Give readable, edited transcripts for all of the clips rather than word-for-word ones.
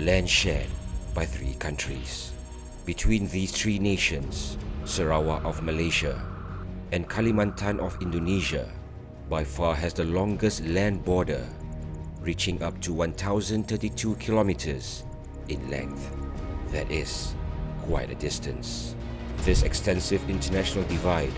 land shared by three countries. Between these three nations, Sarawak of Malaysia and Kalimantan of Indonesia by far has the longest land border, reaching up to 1,032 kilometers in length. That is quite a distance. This extensive international divide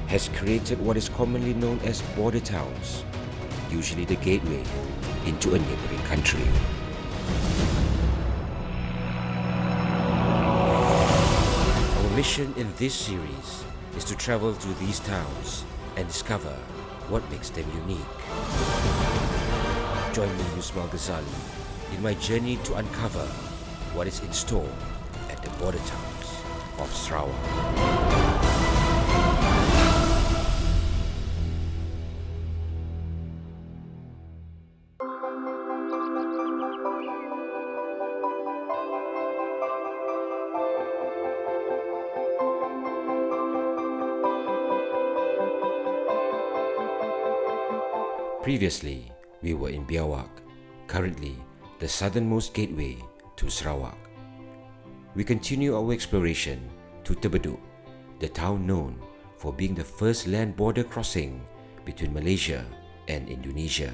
has created what is commonly known as border towns, usually the gateway into a neighboring country. Our mission in this series is to travel through these towns and discover what makes them unique. Join me, Yusmail Ghazali, in my journey to uncover what is in store at the border towns of Sarawak. Previously, we were in Biawak, currently the southernmost gateway to Sarawak. We continue our exploration to Tebedu, the town known for being the first land border crossing between Malaysia and Indonesia.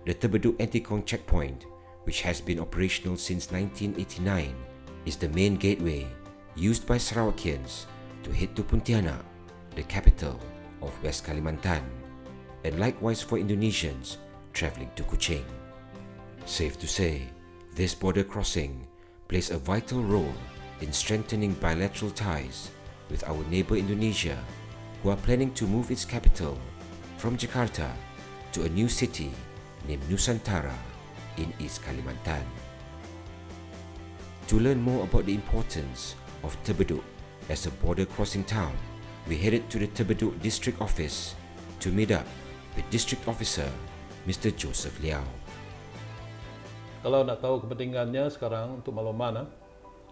The Tebedu Antikong checkpoint, which has been operational since 1989, is the main gateway used by Sarawakians to head to Pontianak, the capital of West Kalimantan, and likewise for Indonesians travelling to Kuching. Safe to say, this border crossing plays a vital role in strengthening bilateral ties with our neighbour Indonesia, who are planning to move its capital from Jakarta to a new city named Nusantara in East Kalimantan. To learn more about the importance of Tebedu as a border crossing town, we headed to the Tebedu District Office to meet up with District Officer Mr. Joseph Liao. Kalau nak tahu kepentingannya sekarang untuk makluman,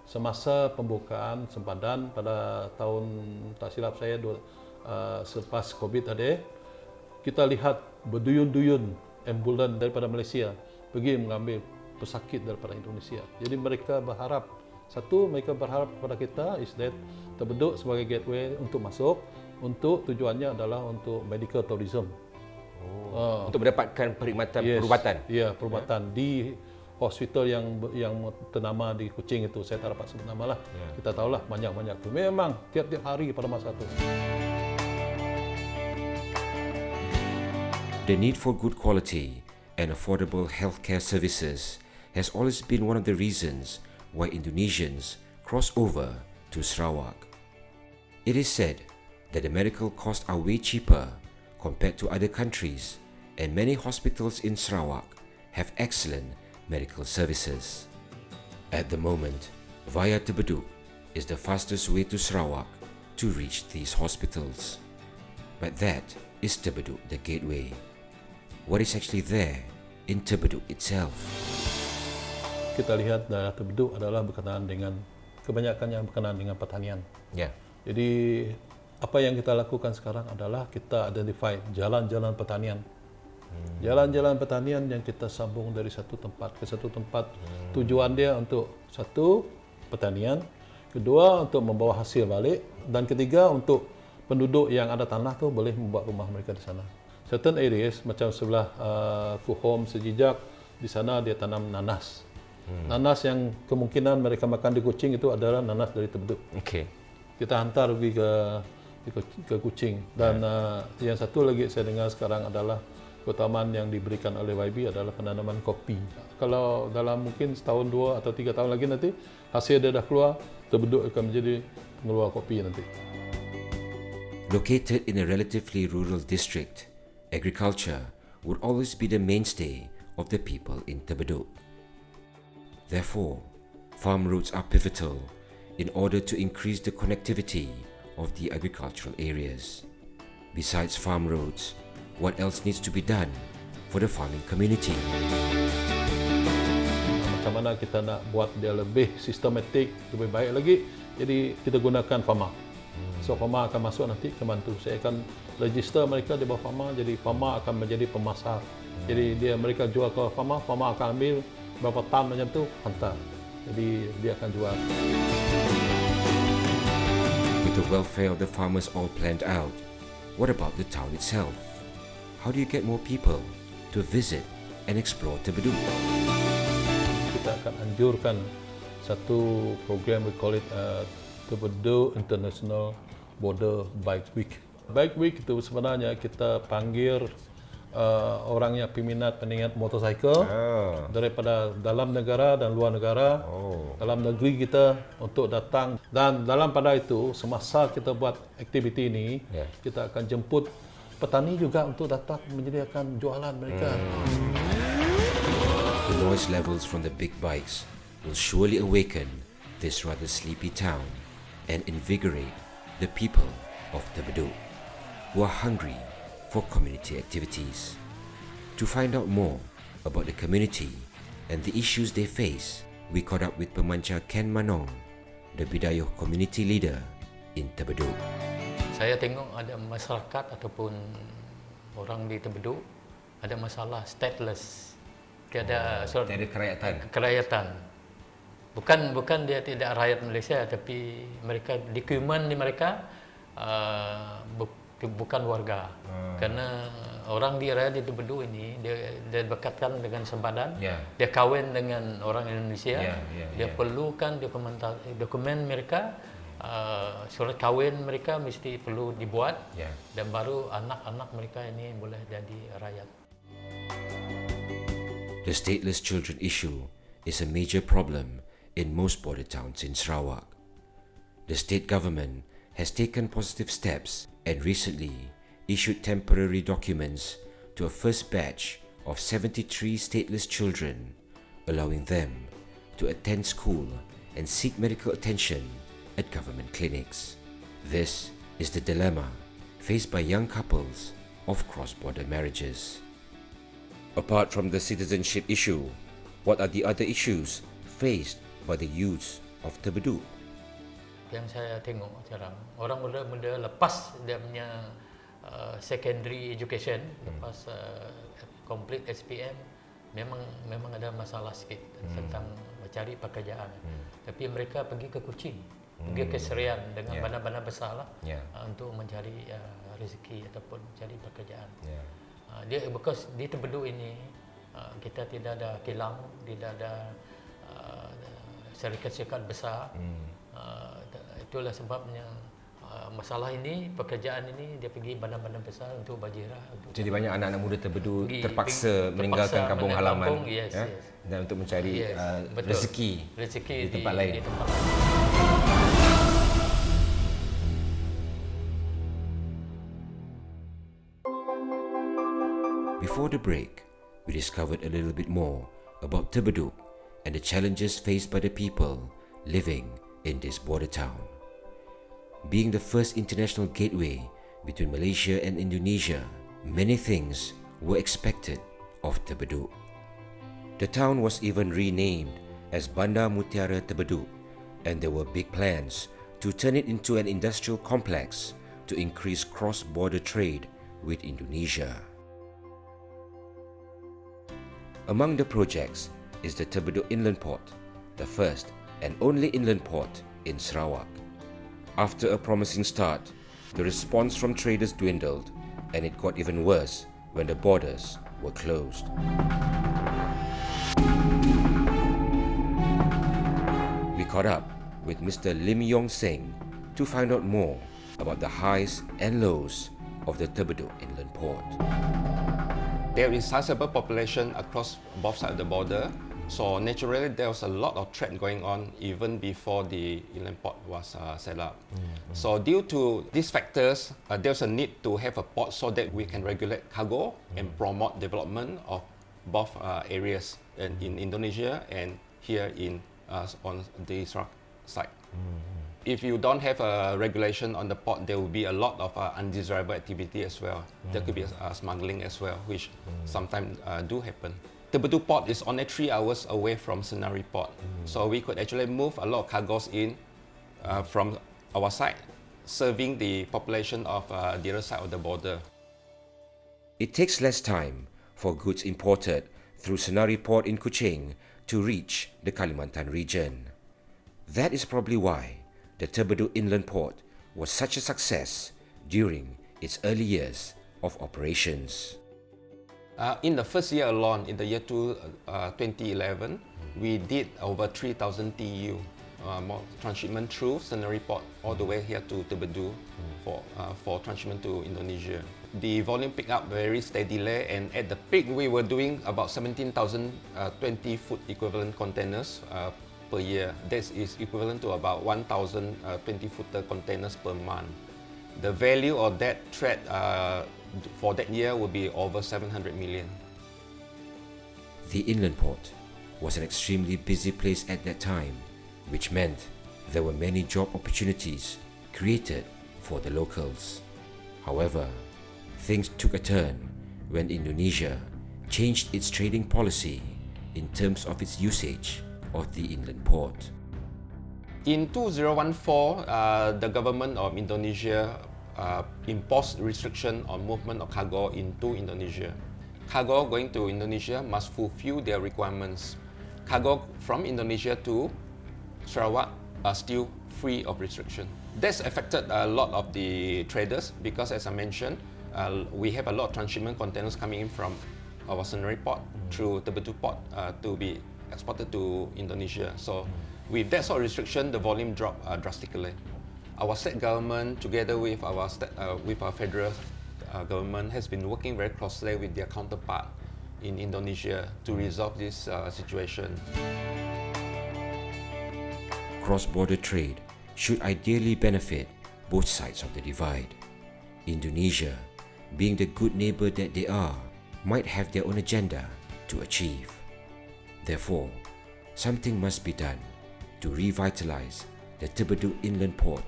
semasa pembukaan sempadan pada tahun, tak silap saya, selepas COVID tadi, kita lihat berduyun-duyun ambulan daripada Malaysia pergi mengambil pesakit daripada Indonesia. Jadi mereka berharap, mereka berharap kepada kita is that Tebedu sebagai gateway untuk masuk, untuk tujuannya adalah untuk medical tourism. Untuk mendapatkan perkhidmatan perubatan. Ya, perubatan di hospital yang ternama di Kuching itu. Saya tak dapat sebut nama lah. Kita tahulah banyak-banyak tu. Memang tiap-tiap hari pada masa itu. The need for good quality and affordable healthcare services has always been one of the reasons why Indonesians cross over to Sarawak. It is said that the medical costs are way cheaper compared to other countries, and many hospitals in Sarawak have excellent medical services. At the moment, via Tebedu is the fastest way to Sarawak to reach these hospitals. But that is Tebedu, the gateway. What is actually there in Tebedu itself? Kita lihat daerah Tebedu adalah berkenaan dengan, kebanyakannya berkenaan dengan pertanian. Jadi apa yang kita lakukan sekarang adalah kita identify jalan-jalan pertanian. Jalan-jalan pertanian yang kita sambung dari satu tempat ke satu tempat. Tujuan dia untuk satu, pertanian. Kedua, untuk membawa hasil balik. Dan ketiga, untuk penduduk yang ada tanah tu boleh membuat rumah mereka di sana. Certain areas macam sebelah Kuhom, Sejijak, di sana dia tanam nanas. Nanas yang kemungkinan mereka makan di Kuching itu adalah nanas dari Tebedu. Kita hantar pergi ke Kuching. Dan yang satu lagi saya dengar sekarang adalah keutamaan yang diberikan oleh YB adalah penanaman kopi. Kalau dalam mungkin setahun, 2 atau 3 tahun lagi nanti hasil dia dah keluar, Tebedu akan menjadi pengeluar kopi nanti. Located in a relatively rural district, agriculture would always be the mainstay of the people in Tebedu. Therefore, farm routes are pivotal in order to increase the connectivity of the agricultural areas. Besides farm roads, what else needs to be done for the farming community? Macam mana kita nak buat dia lebih sistematik, lebih baik lagi, jadi kita gunakan farma. So farma akan masuk nanti ke bantu. Saya akan register mereka di bawah farma, jadi farma akan menjadi pemasar. Jadi mereka jual ke farma, farma akan ambil berapa tan macam tu, hantar. Jadi dia akan jual. With the welfare of the farmers all planned out, what about the town itself? How do you get more people to visit and explore Tebedu? Kita akan anjurkan satu program, we call it Tebedu International Border Bike Week. Bike Week itu sebenarnya kita panggil orang yang peminat motorcycle daripada dalam negara dan luar negara, dalam negeri kita untuk datang. Dan dalam pada itu, semasa kita buat aktiviti ini, kita akan jemput petani juga untuk datang menyediakan jualan mereka. The noise levels from the big bikes will surely awaken this rather sleepy town and invigorate the people of Tebedu, who are hungry for community activities. To find out more about the community and the issues they face, we caught up with Pemancar Ken Manong, the Bidayuh community leader in Tebedu. Saya tengok ada masyarakat ataupun orang di Tebedu ada masalah stateless. Tiada kerakyatan. Bukan dia tidak rakyat Malaysia, tapi mereka dokumen di mereka bukan warga. Karena orang di rakyat di Tebedu ini dia bekatkan dengan sempadan, dia kahwin dengan orang Indonesia, dia perlukan dokumen mereka, surat kahwin mereka mesti perlu dibuat, dan baru anak-anak mereka ini boleh jadi rakyat. The stateless children issue is a major problem in most border towns in Sarawak. The state government has taken positive steps and recently issued temporary documents to a first batch of 73 stateless children, allowing them to attend school and seek medical attention at government clinics. This is the dilemma faced by young couples of cross-border marriages. Apart from the citizenship issue, what are the other issues faced by the youths of Tebedu? Yang saya tengok sekarang, orang muda lepas dia punya secondary education, lepas complete SPM, memang ada masalah sikit tentang mencari pekerjaan. Tapi mereka pergi ke Kuching, pergi ke Serian dengan bandar-bandar besar lah, untuk mencari rezeki ataupun mencari pekerjaan. Because di Tebedu ini kita tidak ada kilang, tidak ada syarikat-syarikat besar. Itulah sebabnya masalah ini, pekerjaan ini dia pergi bandar-bandar besar untuk bajira. Jadi banyak anak-anak muda Tebedu terpaksa meninggalkan kampung halaman dan untuk mencari rezeki di tempat lain. Before the break, we discovered a little bit more about Tebedu and the challenges faced by the people living in this border town. Being the first international gateway between Malaysia and Indonesia, many things were expected of Tebedu. The town was even renamed as Bandar Mutiara Tebedu, and there were big plans to turn it into an industrial complex to increase cross-border trade with Indonesia. Among the projects is the Tebedu Inland Port, the first and only inland port in Sarawak. After a promising start, the response from traders dwindled, and it got even worse when the borders were closed. We caught up with Mr. Lim Yong Seng to find out more about the highs and lows of the Tebedu Inland Port. There is sizable population across both sides of the border, so naturally there was a lot of trade going on even before the inland port was set up. So due to these factors, there's a need to have a port so that we can regulate cargo and promote development of both areas in Indonesia and here on the Sarawak side. If you don't have a regulation on the port, there will be a lot of undesirable activity as well. There could be smuggling as well, which sometimes do happen. Tebedu Port is only 3 hours away from Senari Port, so we could actually move a lot of cargoes in from our side, serving the population of the other side of the border. It takes less time for goods imported through Senari Port in Kuching to reach the Kalimantan region. That is probably why the Tebedu Inland Port was such a success during its early years of operations. In the first year alone, in the year 2011, we did over 3,000 TEU transshipment through Senari Port all the way here to Tebedu for transshipment to Indonesia. The volume picked up very steadily, and at the peak we were doing about 17,000 20-foot equivalent containers per year. This is equivalent to about 1,000 20-footer containers per month. The value of that trade for that year would be over 700 million. The inland port was an extremely busy place at that time, which meant there were many job opportunities created for the locals. However, things took a turn when Indonesia changed its trading policy in terms of its usage of the inland port. In 2014, the government of Indonesia imposed restriction on movement of cargo into Indonesia. Cargo going to Indonesia must fulfill their requirements. Cargo from Indonesia to Sarawak are still free of restriction. That's affected a lot of the traders because, as I mentioned, we have a lot of transshipment containers coming in from our Senari port through Tebedu port to be exported to Indonesia. So with that sort of restriction, the volume dropped drastically. Our state government, together with our federal government, has been working very closely with their counterpart in Indonesia to resolve this situation. Cross-border trade should ideally benefit both sides of the divide. Indonesia, being the good neighbor that they are, might have their own agenda to achieve. Therefore, something must be done to revitalize the Tebedu Inland Port,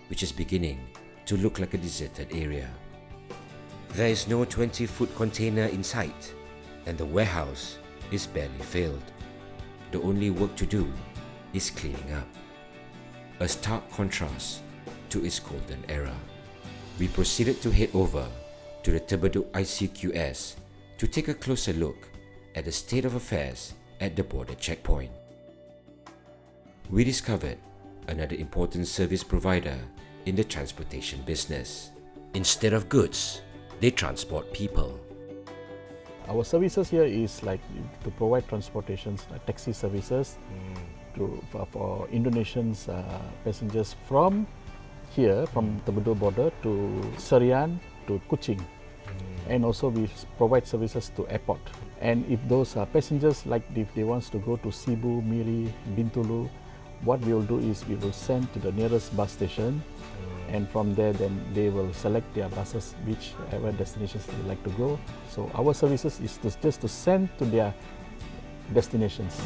which is beginning to look like a deserted area. There is no 20-foot container in sight, and the warehouse is barely filled. The only work to do is cleaning up. A stark contrast to its golden era. We proceeded to head over to the Tebedu ICQS to take a closer look at the state of affairs at the border checkpoint. We discovered another important service provider in the transportation business. Instead of goods, they transport people. Our services here is like to provide transportations, taxi services for Indonesian passengers from here, from Tebedu border to Serian to Kuching. And also we provide services to airport. And if those passengers, like if they want to go to Sibu, Miri, Bintulu, what we will do is we will send to the nearest bus station, and from there then they will select their buses whichever destinations they like to go. So our services is just to send to their destinations.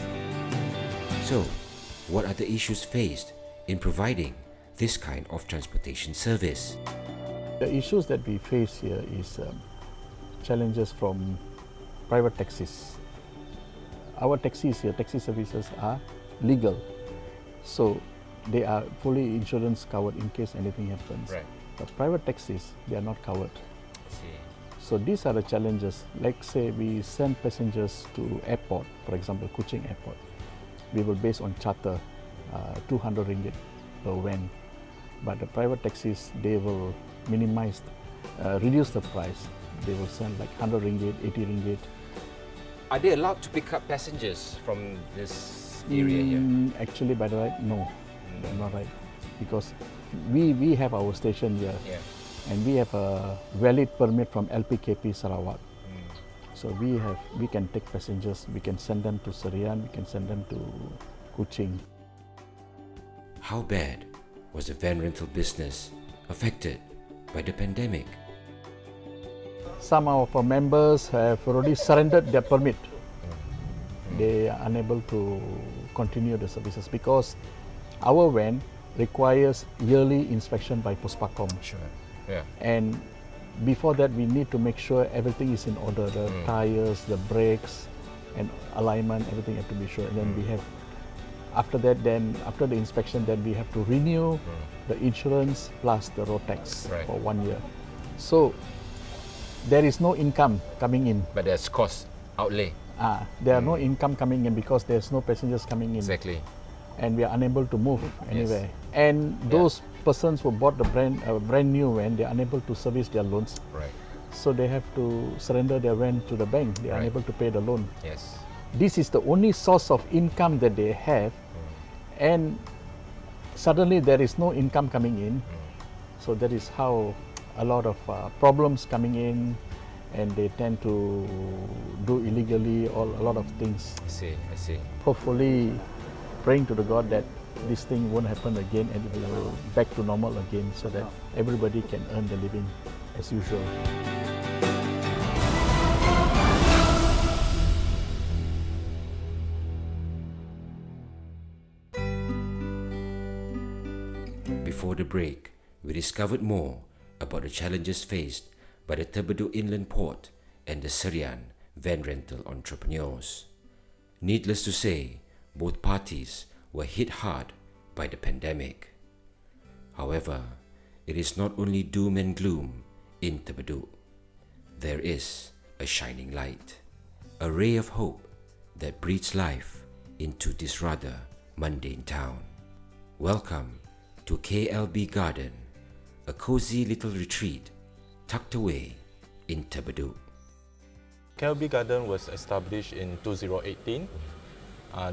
So, what are the issues faced in providing this kind of transportation service? The issues that we face here is challenges from private taxis. Our taxis here, taxi services are legal, so they are fully insurance covered in case anything happens. Right. But private taxis, they are not covered. See. So these are the challenges. Like say we send passengers to airport, for example Kuching airport. We will base on charter, 200 ringgit per van. But the private taxis, they will minimize, reduce the price. They will send like 100 ringgit, 80 ringgit. Are they allowed to pick up passengers from this area here? Actually, by the right, no, they're not right. Because we have our station here, and we have a valid permit from LPKP Sarawak. So we can take passengers, we can send them to Serian, we can send them to Kuching. How bad was the van rental business affected by the pandemic? Some of our members have already surrendered their permit. They are unable to continue the services because our van requires yearly inspection by Puspacom. Sure. Yeah. And before that, we need to make sure everything is in order, the tires, the brakes, and alignment, everything have to be sure. And then we have, after that, then after the inspection, then we have to renew the insurance plus the road tax for 1 year. So there is no income coming in. But there's cost outlay. There are no income coming in because there's no passengers coming in. Exactly. And we are unable to move anywhere. And those persons who bought the brand new van, they are unable to service their loans. Right. So they have to surrender their van to the bank. They are unable to pay the loan. Yes. This is the only source of income that they have, and suddenly there is no income coming in. So that is how a lot of problems coming in, and they tend to do illegally or a lot of things. I see. Hopefully, praying to the God that this thing won't happen again and it will back to normal again, so that everybody can earn the living as usual. Before the break, we discovered more about the challenges faced by the Tebedu Inland Port and the Serian van rental entrepreneurs. Needless to say, both parties were hit hard by the pandemic. However, it is not only doom and gloom in Tebedu. There is a shining light, a ray of hope that breathes life into this rather mundane town. Welcome to KLB Garden, a cozy little retreat tucked away in Tebedu. KLB Garden was established in 2018.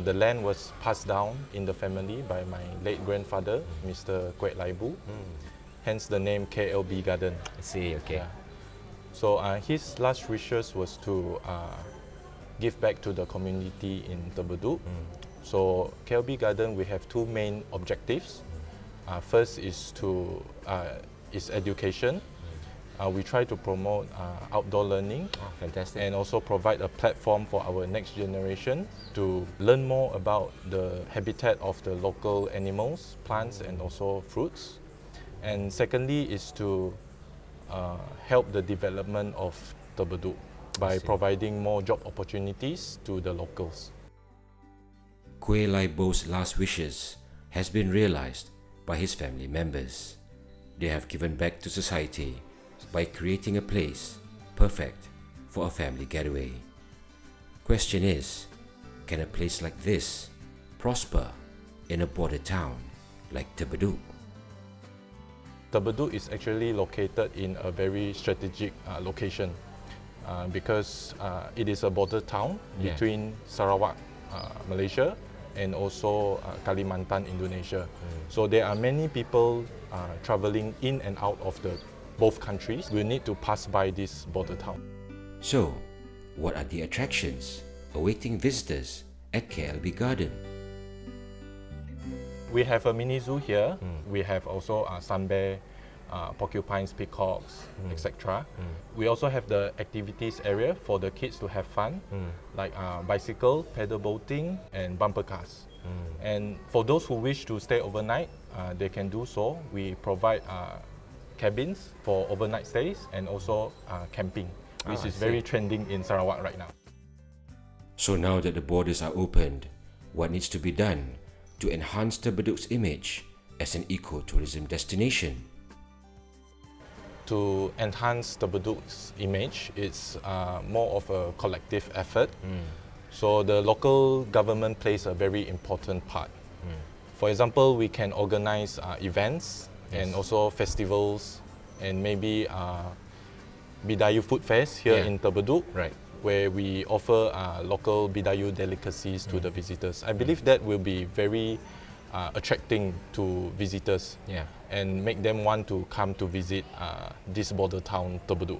The land was passed down in the family by my late grandfather, Mr. Kwek Laibu. Hence the name KLB Garden. I see, okay. Yeah. So his last wishes was to give back to the community in Tebedu. So KLB Garden, we have two main objectives. First is education. We try to promote outdoor learning. Fantastic. And also provide a platform for our next generation to learn more about the habitat of the local animals, plants, and also fruits. And secondly is to help the development of Tebedu by providing more job opportunities to the locals. Kwek Laibu's last wishes has been realized by his family members. They have given back to society by creating a place perfect for a family getaway. Question is, can a place like this prosper in a border town like Tebedu? Tebedu is actually located in a very strategic location because it is a border town between Sarawak, Malaysia, and also Kalimantan, Indonesia. So there are many people traveling in and out of both countries. We need to pass by this border town. So, what are the attractions awaiting visitors at KLB Garden? We have a mini zoo here. We have also sun bear, porcupines, peacocks, etc. We also have the activities area for the kids to have fun, like bicycle, paddle boating, and bumper cars. And for those who wish to stay overnight, they can do so. We provide cabins for overnight stays and also camping, which is very trending in Sarawak right now. So now that the borders are opened, what needs to be done to enhance Tebedu's image as an ecotourism destination? To enhance Tebedu's image, it's more of a collective effort. So the local government plays a very important part. For example, we can organize events and also festivals, and maybe Bidayu Food Fest here in Tebedu, where we offer local Bidayu delicacies to the visitors. I believe that will be very attracting to visitors and make them want to come to visit this border town, Tebedu.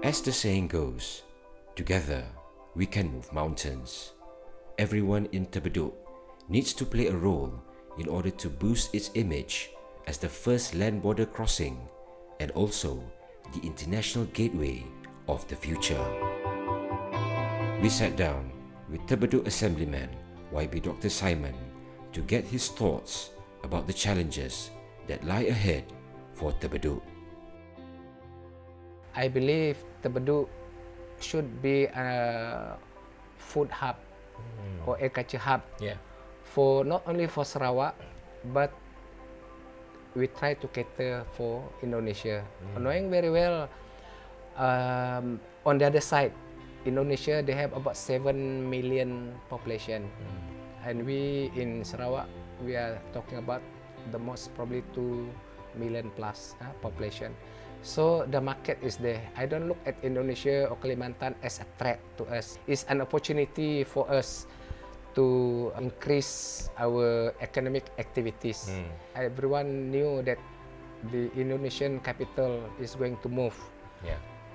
As the saying goes, together we can move mountains. Everyone in Tebedu needs to play a role in order to boost its image as the first land border crossing and also the international gateway of the future. We sat down with Tebedu Assemblyman YB Dr. Simon to get his thoughts about the challenges that lie ahead for Tebedu. I believe Tebedu should be a food hub or agriculture hub for not only for Sarawak, but we try to cater for Indonesia. Knowing very well, on the other side, Indonesia, they have about 7 million population. And we in Sarawak, we are talking about the most probably 2 million plus population. So the market is there. I don't look at Indonesia or Kalimantan as a threat to us. It's an opportunity for us to increase our economic activities. Everyone knew that the Indonesian capital is going to move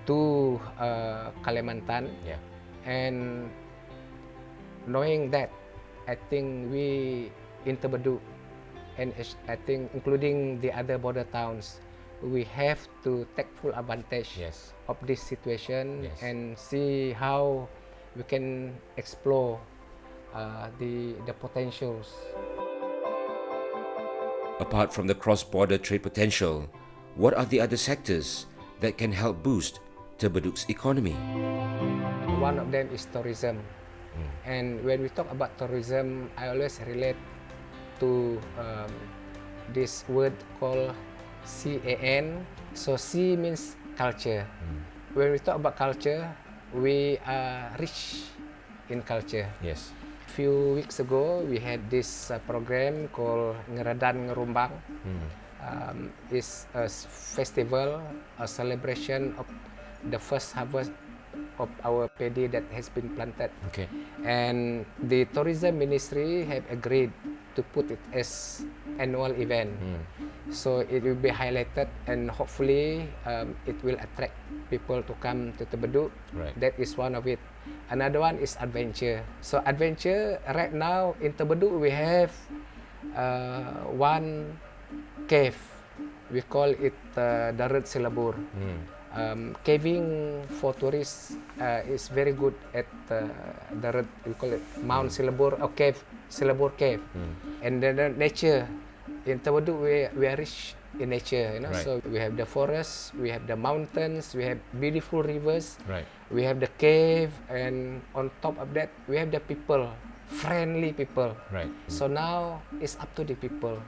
to Kalimantan, and knowing that, I think we in Tebedu, and I think including the other border towns, we have to take full advantage of this situation and see how we can explore the potentials. Apart from the cross-border trade potential, what are the other sectors that can help boost Tebedu's economy? One of them is tourism. And when we talk about tourism, I always relate to this word called CAN. So C means culture. When we talk about culture, we are rich in culture. Yes. Few weeks ago, we had this program called Ngeredan Ngerumbang. It's a festival, a celebration of the first harvest of our paddy that has been planted. Okay. And the tourism ministry have agreed to put it as annual event. So it will be highlighted, and hopefully it will attract people to come to Tebedu. Right. That is one of it. Another one is adventure. So adventure, right now in Tebedu we have one cave. We call it Darut Silabur. Caving for tourists is very good at Darut. We call it Mount Silabur or Cave, Silabur Cave. And then the nature in Tebedu, we are rich in nature, you know. Right. So we have the forests, we have the mountains, we have beautiful rivers, Right. we have the cave, and on top of that, we have the people, friendly people. Right. So now it's up to the people.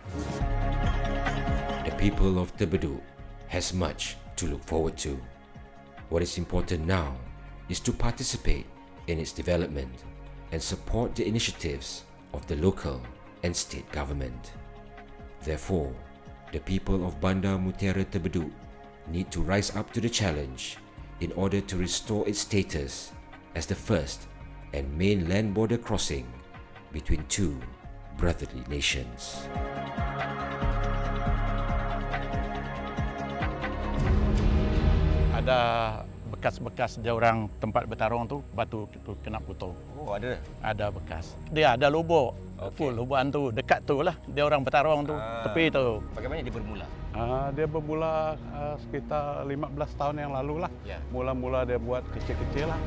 The people of Tebedu has much to look forward to. What is important now is to participate in its development and support the initiatives of the local and state government. Therefore, the people of Bandar Mutiara Tebedu need to rise up to the challenge in order to restore its status as the first and main land border crossing between two brotherly nations. Ada bekas-bekas dia orang tempat bertarung tu, batu tu kena putul. Oh, ada? Ada bekas. Dia ada lubuk. Full lubuan tu, dekat tu lah. Dia orang bertarung tu, tepi tu. Bagaimana dia bermula? Dia bermula sekitar 15 tahun yang lalu lah. Ya. Mula-mula dia buat kecil-kecil lah.